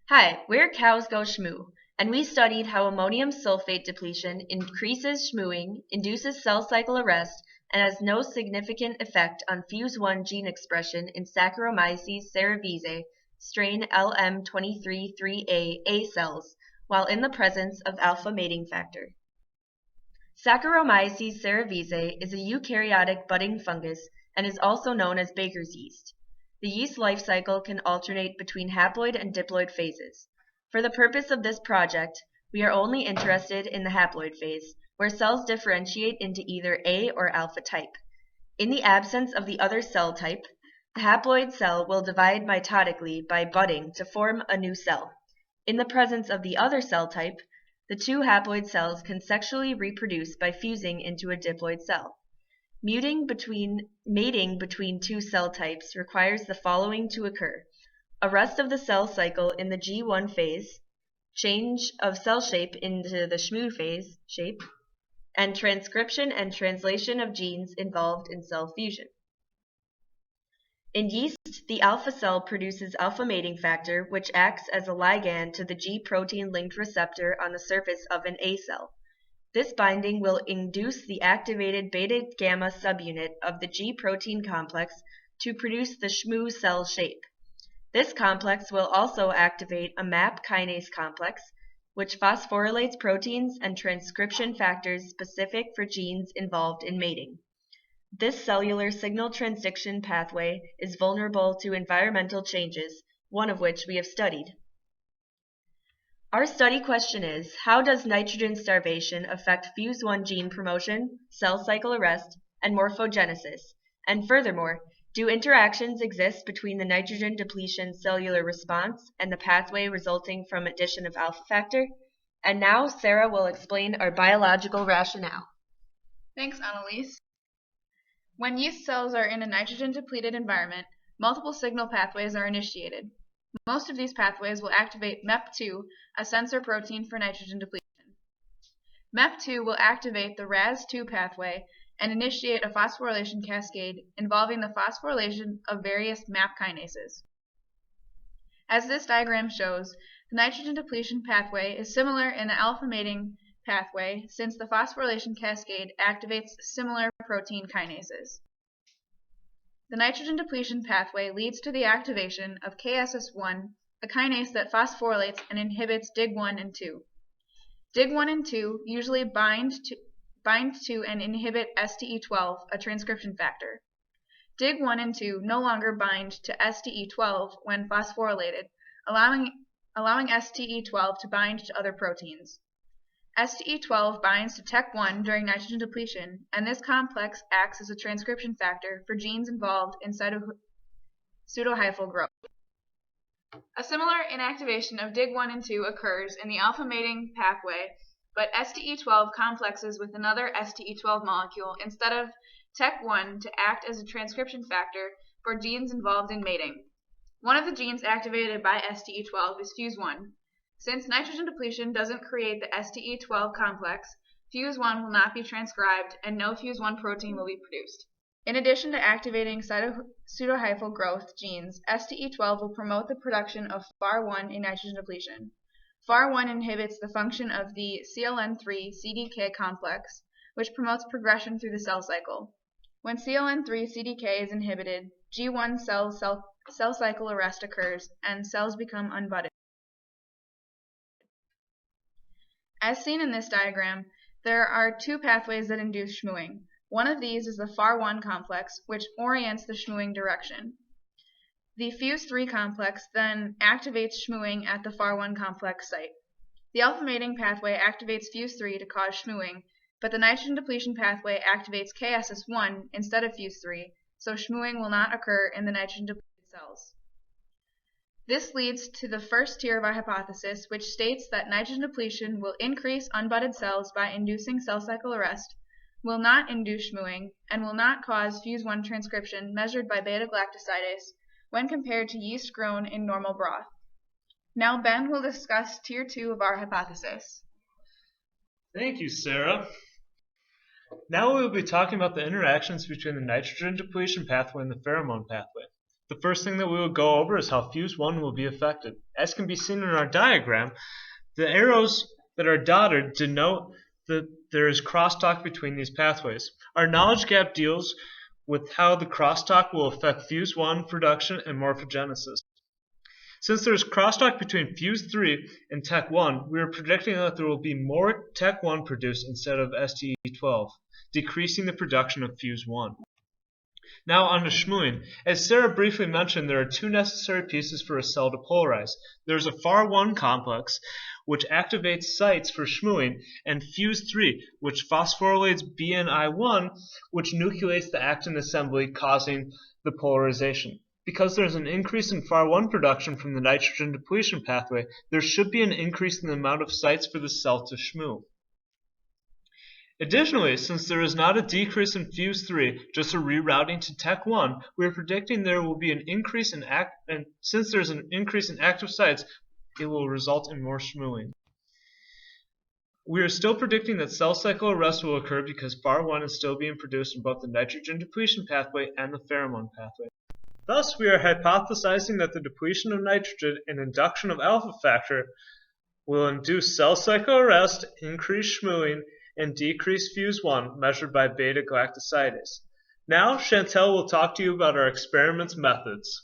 Hi, we're Cows Go Shmoo, and we studied how ammonium sulfate depletion increases shmooing, induces cell cycle arrest, and has no significant effect on FUSE1 gene expression in Saccharomyces cerevisiae strain LM233A A cells, while in the presence of alpha mating factor. Saccharomyces cerevisiae is a eukaryotic budding fungus and is also known as baker's yeast. The yeast life cycle can alternate between haploid and diploid phases. For the purpose of this project, we are only interested in the haploid phase, where cells differentiate into either A or alpha type. In the absence of the other cell type, the haploid cell will divide mitotically by budding to form a new cell. In the presence of the other cell type, the two haploid cells can sexually reproduce by fusing into a diploid cell. Mating between two cell types requires the following to occur: arrest of the cell cycle in the G1 phase, change of cell shape into the shmoo phase shape, and transcription and translation of genes involved in cell fusion. In yeast, the alpha cell produces alpha mating factor, which acts as a ligand to the G protein linked receptor on the surface of an A cell. This binding will induce the activated beta-gamma subunit of the G protein complex to produce the shmoo cell shape. This complex will also activate a MAP kinase complex, which phosphorylates proteins and transcription factors specific for genes involved in mating. This cellular signal transduction pathway is vulnerable to environmental changes, one of which we have studied. Our study question is, how does nitrogen starvation affect FUSE1 gene promotion, cell cycle arrest, and morphogenesis? And furthermore, do interactions exist between the nitrogen depletion cellular response and the pathway resulting from addition of alpha factor? And now Sarah will explain our biological rationale. Thanks, Annalise. When yeast cells are in a nitrogen-depleted environment, multiple signal pathways are initiated. Most of these pathways will activate MEP2, a sensor protein for nitrogen depletion. MEP2 will activate the RAS2 pathway and initiate a phosphorylation cascade involving the phosphorylation of various MAP kinases. As this diagram shows, the nitrogen depletion pathway is similar in the alpha mating pathway since the phosphorylation cascade activates similar protein kinases. The nitrogen depletion pathway leads to the activation of KSS1, a kinase that phosphorylates and inhibits DIG1 and 2. DIG1 and 2 usually bind to and inhibit STE12, a transcription factor. DIG1 and 2 no longer bind to STE12 when phosphorylated, allowing STE12 to bind to other proteins. STE12 binds to TEC1 during nitrogen depletion, and this complex acts as a transcription factor for genes involved in pseudohyphal growth. A similar inactivation of DIG1 and 2 occurs in the alpha mating pathway, but STE12 complexes with another STE12 molecule instead of TEC1 to act as a transcription factor for genes involved in mating. One of the genes activated by STE12 is FUSE1. Since nitrogen depletion doesn't create the STE12 complex, FUSE1 will not be transcribed and no FUSE1 protein will be produced. In addition to activating pseudohyphal growth genes, STE12 will promote the production of FAR1 in nitrogen depletion. FAR1 inhibits the function of the CLN3-CDK complex, which promotes progression through the cell cycle. When CLN3-CDK is inhibited, G1 cell cycle arrest occurs and cells become unbudded. As seen in this diagram, there are two pathways that induce shmooing. One of these is the FAR1 complex, which orients the shmooing direction. The FUSE3 complex then activates shmooing at the FAR1 complex site. The alpha mating pathway activates FUSE3 to cause shmooing, but the nitrogen depletion pathway activates KSS1 instead of FUSE3, so shmooing will not occur in the nitrogen depleted cells. This leads to the first tier of our hypothesis, which states that nitrogen depletion will increase unbudded cells by inducing cell cycle arrest, will not induce shmooing, and will not cause FUSE1 transcription measured by beta-galactosidase when compared to yeast grown in normal broth. Now Ben will discuss tier 2 of our hypothesis. Thank you, Sarah. Now we will be talking about the interactions between the nitrogen depletion pathway and the pheromone pathway. The first thing that we will go over is how fuse 1 will be affected. As can be seen in our diagram, the arrows that are dotted denote that there is crosstalk between these pathways. Our knowledge gap deals with how the crosstalk will affect fuse 1 production and morphogenesis. Since there is crosstalk between fuse 3 and Tec 1, we are predicting that there will be more Tec 1 produced instead of STE12, decreasing the production of fuse 1. Now on to shmooing. As Sarah briefly mentioned, there are two necessary pieces for a cell to polarize. There is a FAR1 complex, which activates sites for shmooing, and fuse 3, which phosphorylates BNI1, which nucleates the actin assembly, causing the polarization. Because there's an increase in FAR1 production from the nitrogen depletion pathway, there should be an increase in the amount of sites for the cell to shmoo. Additionally, since there is not a decrease in fuse 3, just a rerouting to Tec 1, we are predicting there will be an increase in and since there's an increase in active sites, it will result in more shmooing. We are still predicting that cell cycle arrest will occur because FAR1 is still being produced in both the nitrogen depletion pathway and the pheromone pathway. Thus, we are hypothesizing that the depletion of nitrogen and induction of alpha factor will induce cell cycle arrest, increase shmooing, and decrease fuse 1 measured by beta-galactosidase. Now, Chantel will talk to you about our experiment's methods.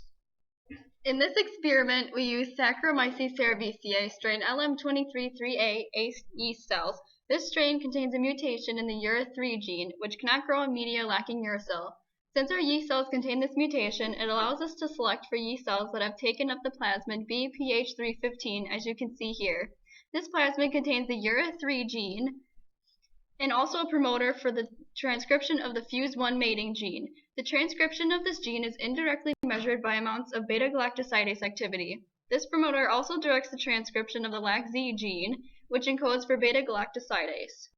In this experiment, we used Saccharomyces cerevisiae strain LM233A yeast cells. This strain contains a mutation in the URA3 gene, which cannot grow in media lacking uracil. Since our yeast cells contain this mutation, it allows us to select for yeast cells that have taken up the plasmid BPH315, as you can see here. This plasmid contains the URA3 gene, and also a promoter for the transcription of the fuse 1 mating gene. The transcription of this gene is indirectly measured by amounts of beta-galactosidase activity. This promoter also directs the transcription of the LAC-Z gene, which encodes for beta-galactosidase.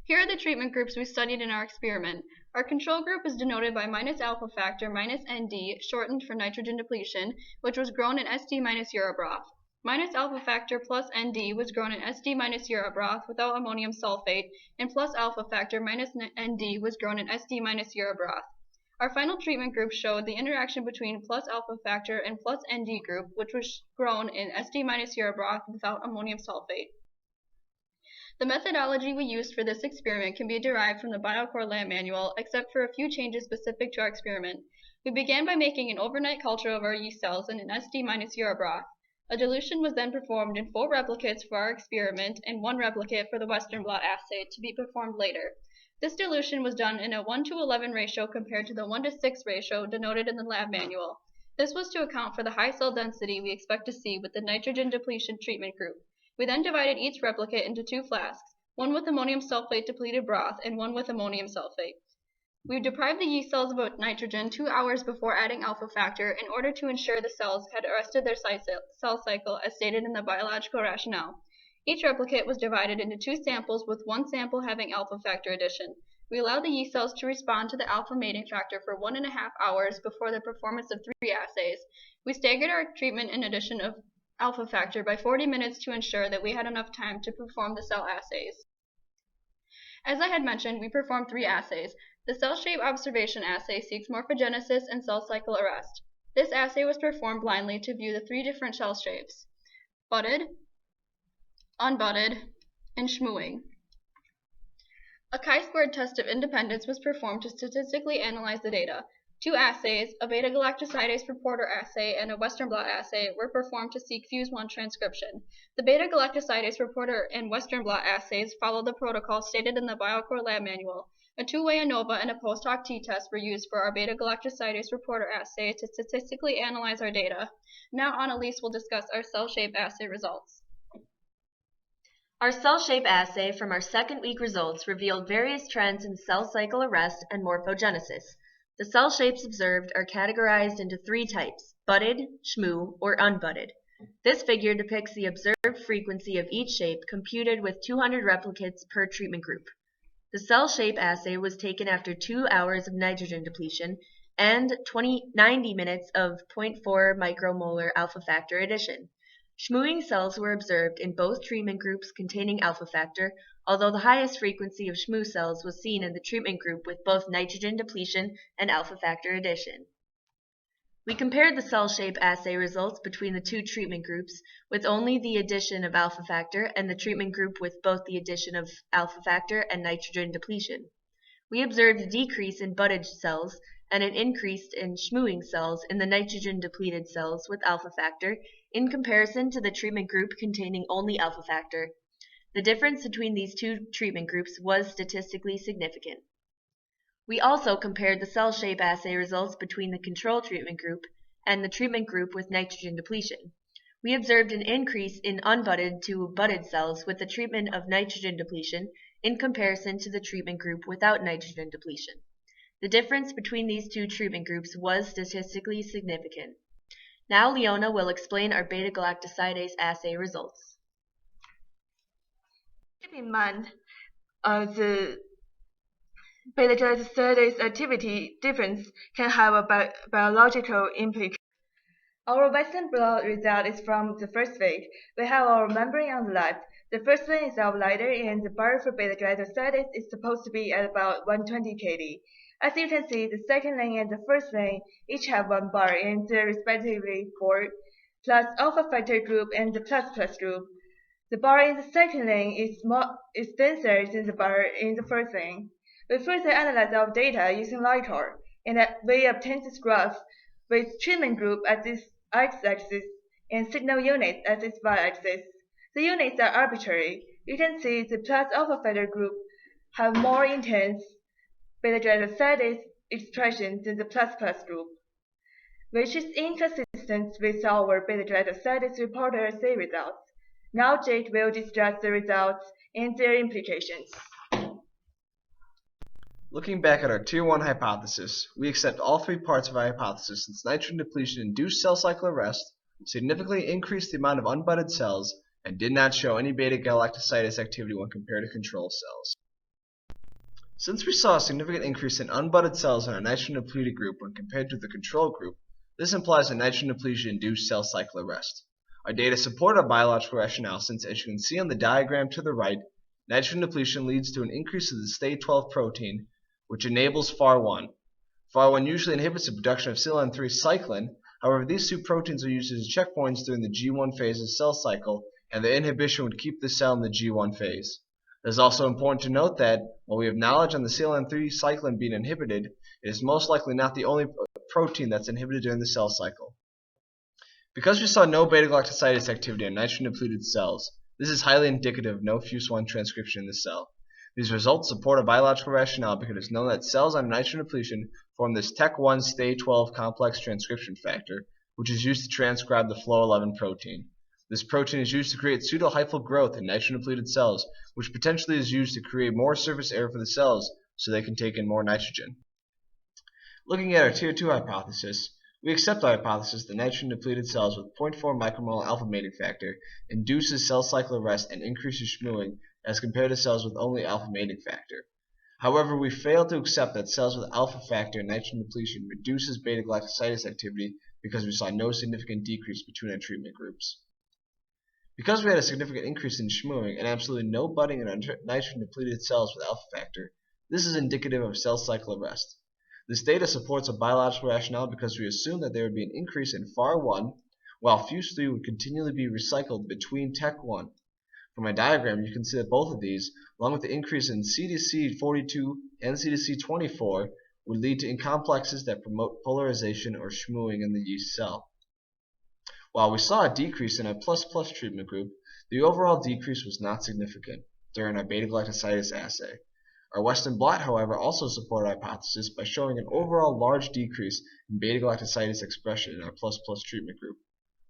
Here are the treatment groups we studied in our experiment. Our control group is denoted by minus alpha factor minus ND, shortened for nitrogen depletion, which was grown in SD minus urobroth. Minus alpha factor plus ND was grown in SD minus urobroth without ammonium sulfate, and plus alpha factor minus ND was grown in SD minus urobroth. Our final treatment group showed the interaction between plus alpha factor and plus ND group, which was grown in SD minus urobroth without ammonium sulfate. The methodology we used for this experiment can be derived from the BioCore lab manual, except for a few changes specific to our experiment. We began by making an overnight culture of our yeast cells in an SD minus urobroth. A dilution was then performed in 4 replicates for our experiment and 1 replicate for the Western blot assay to be performed later. This dilution was done in a 1:11 ratio compared to the 1:6 ratio denoted in the lab manual. This was to account for the high cell density we expect to see with the nitrogen depletion treatment group. We then divided each replicate into 2 flasks, one with ammonium sulfate depleted broth and one with ammonium sulfate. We deprived the yeast cells of nitrogen 2 hours before adding alpha factor in order to ensure the cells had arrested their cell cycle as stated in the biological rationale. Each replicate was divided into 2 samples with 1 sample having alpha factor addition. We allowed the yeast cells to respond to the alpha mating factor for 1.5 hours before the performance of 3 assays. We staggered our treatment in addition of alpha factor by 40 minutes to ensure that we had enough time to perform the cell assays. As I had mentioned, we performed 3 assays. The cell shape observation assay seeks morphogenesis and cell cycle arrest. This assay was performed blindly to view the 3 different cell shapes: budded, unbudded, and shmooing. A chi-squared test of independence was performed to statistically analyze the data. 2 assays, a beta-galactosidase reporter assay and a Western blot assay, were performed to seek fuse 1 transcription. The beta-galactosidase reporter and Western blot assays followed the protocol stated in the BioCore lab manual. A 2-way ANOVA and a post-hoc t-test were used for our beta-galactosidase reporter assay to statistically analyze our data. Now Annalise will discuss our cell shape assay results. Our cell shape assay from our second week results revealed various trends in cell cycle arrest and morphogenesis. The cell shapes observed are categorized into 3 types: budded, shmoo, or unbudded. This figure depicts the observed frequency of each shape computed with 200 replicates per treatment group. The cell shape assay was taken after 2 hours of nitrogen depletion and 90 minutes of 0.4 micromolar alpha factor addition. Shmooing cells were observed in both treatment groups containing alpha factor, although the highest frequency of shmoo cells was seen in the treatment group with both nitrogen depletion and alpha factor addition. We compared the cell shape assay results between the two treatment groups with only the addition of alpha factor and the treatment group with both the addition of alpha factor and nitrogen depletion. We observed a decrease in budded cells and an increase in shmooing cells in the nitrogen depleted cells with alpha factor in comparison to the treatment group containing only alpha factor. The difference between these two treatment groups was statistically significant. We also compared the cell shape assay results between the control treatment group and the treatment group with nitrogen depletion. We observed an increase in unbudded to budded cells with the treatment of nitrogen depletion in comparison to the treatment group without nitrogen depletion. The difference between these two treatment groups was statistically significant. Now Leona will explain our beta-galactosidase assay results. Keep in mind, the beta-galactosidase activity difference can have a biological implication. Our Western blot result is from the first week. We have our membrane on the left. The first lane is our lighter, and the bar for beta-galactosidase is supposed to be at about 120 kD. As you can see, the second lane and the first lane each have one bar, and respectively for plus alpha factor group and the plus group. The bar in the second lane is denser than the bar in the first lane. We further analyze our data using LiDAR, and we obtain this graph with treatment group at this x-axis and signal units at this y-axis. The units are arbitrary. You can see the plus alpha factor group have more intense beta-galactosidase expression than the plus group, which is inconsistent with our beta-galactosidase reporter assay results. Now Jake will discuss the results and their implications. Looking back at our Tier 1 hypothesis, we accept all three parts of our hypothesis since nitrogen depletion induced cell cycle arrest, significantly increased the amount of unbudded cells, and did not show any beta-galactosidase activity when compared to control cells. Since we saw a significant increase in unbudded cells in our nitrogen depleted group when compared to the control group, this implies that nitrogen depletion induced cell cycle arrest. Our data support our biological rationale since, as you can see on the diagram to the right, nitrogen depletion leads to an increase of the STAY12 protein, which enables FAR1. FAR1 usually inhibits the production of CLN3 cyclin. However, these two proteins are used as checkpoints during the G1 phase of cell cycle, and the inhibition would keep the cell in the G1 phase. It is also important to note that, while we have knowledge on the CLN3 cyclin being inhibited, it is most likely not the only protein that's inhibited during the cell cycle. Because we saw no beta-galactosidase activity on nitrogen-depleted cells, this is highly indicative of no FUS1 transcription in the cell. These results support a biological rationale because it is known that cells on nitrogen depletion form this TEC1 STAY12 complex transcription factor, which is used to transcribe the FLO11 protein. This protein is used to create pseudohyphal growth in nitrogen-depleted cells, which potentially is used to create more surface area for the cells so they can take in more nitrogen. Looking at our Tier 2 hypothesis, we accept our hypothesis that nitrogen-depleted cells with 0.4 micromolar alpha mating factor induces cell cycle arrest and increases shmooing as compared to cells with only alpha mating factor. However, we fail to accept that cells with alpha factor and nitrogen depletion reduces beta-galactosidase activity because we saw no significant decrease between our treatment groups. Because we had a significant increase in shmooing and absolutely no budding in our nitrogen-depleted cells with alpha factor, this is indicative of cell cycle arrest. This data supports a biological rationale because we assume that there would be an increase in FAR1, while FUS3 would continually be recycled between TEC1. From my diagram, you can see that both of these, along with the increase in CDC42 and CDC24, would lead to incomplexes that promote polarization or shmooing in the yeast cell. While we saw a decrease in our plus treatment group, the overall decrease was not significant during our beta-galactosidase assay. Our Western blot, however, also supported our hypothesis by showing an overall large decrease in beta-galactosidase expression in our plus treatment group.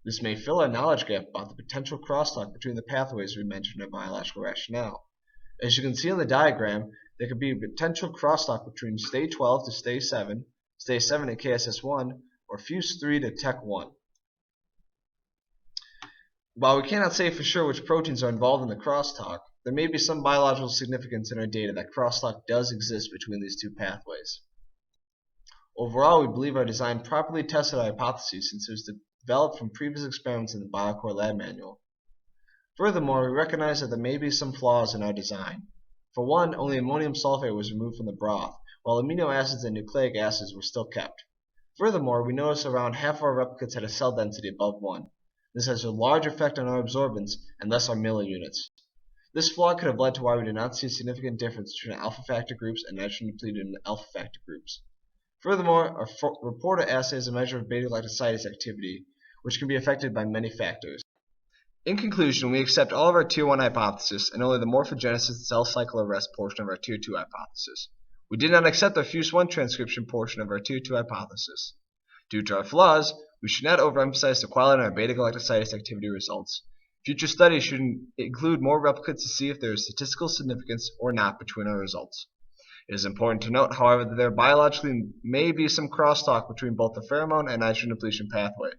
This may fill our knowledge gap about the potential crosstalk between the pathways we mentioned in our biological rationale. As you can see on the diagram, there could be a potential crosstalk between STAY12 to STAY7, STAY7 to KSS1, or FUS3 to TEC1. While we cannot say for sure which proteins are involved in the crosstalk, there may be some biological significance in our data that crosstalk does exist between these two pathways. Overall, we believe our design properly tested our hypotheses since it was developed from previous experiments in the Biocore Lab Manual. Furthermore, we recognize that there may be some flaws in our design. For one, only ammonium sulfate was removed from the broth, while amino acids and nucleic acids were still kept. Furthermore, we noticed around half of our replicates had a cell density above 1. This has a large effect on our absorbance and thus our milliunits. This flaw could have led to why we did not see a significant difference between alpha factor groups and nitrogen-depleted and alpha factor groups. Furthermore, our reporter assay is a measure of beta-galactosidase activity, which can be affected by many factors. In conclusion, we accept all of our Tier 1 hypothesis and only the morphogenesis and cell cycle arrest portion of our Tier 2 hypothesis. We did not accept the FUSE1 transcription portion of our Tier 2 hypothesis. Due to our flaws, we should not overemphasize the quality of our beta-galactosidase activity results. Future studies should include more replicates to see if there is statistical significance or not between our results. It is important to note, however, that there biologically may be some crosstalk between both the pheromone and nitrogen depletion pathway,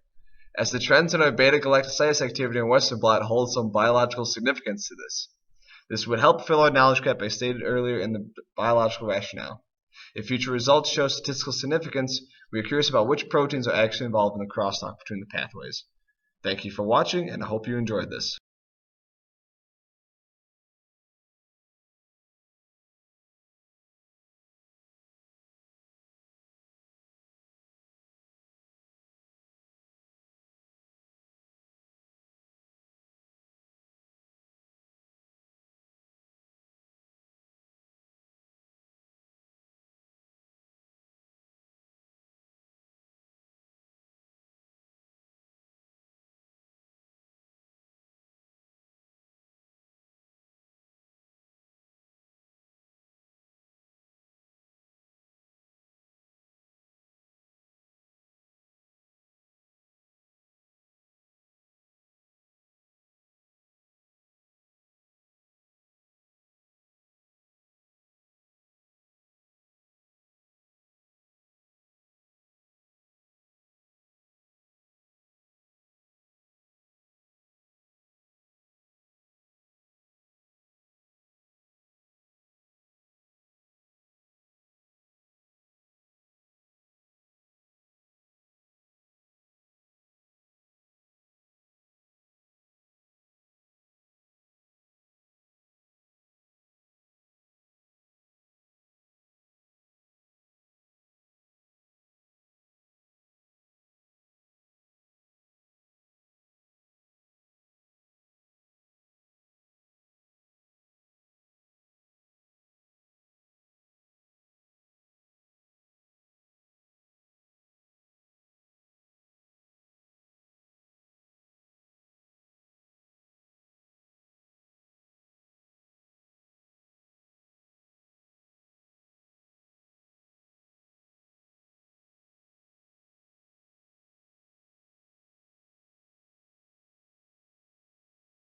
as the trends in our beta-galactosidase activity in Western blot hold some biological significance to this. This would help fill our knowledge gap as stated earlier in the biological rationale. If future results show statistical significance, we are curious about which proteins are actually involved in the crosstalk between the pathways. Thank you for watching, and I hope you enjoyed this.